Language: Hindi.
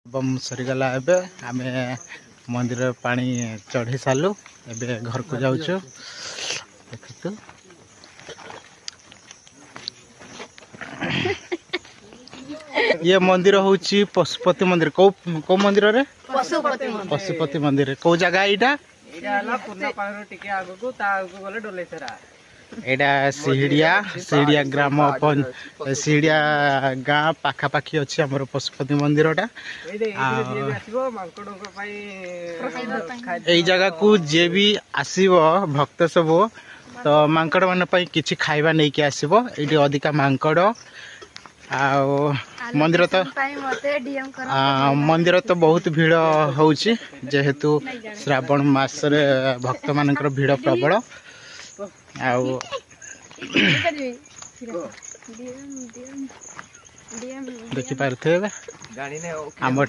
बम सरीगला एबे आमे मंदिर पानी चढ़ी सालु एबे घर को जाउछु देखतु ये मंदिर होउची पशुपति मंदिर को मंदिर रे पशुपति मंदिर को जगह इटा हला पुन्ना पारो टिके आगु को ता आगु गले डोलेसरा एडा सिहिडिया ग्राम सिहिडिया गाँ पाखापाखी अच्छी आम पशुपति मंदिरटा यही जगह को जे भी आसब भक्त सब तो मांकड़ मान किसी खाइबा नहीं कि आसब ये अधिका मांकड़ मंदिर तो बहुत भीड़ होउची जेहेतु श्रावण मास रे भक्त मानकर भीड़ प्रबल देखी पारे आम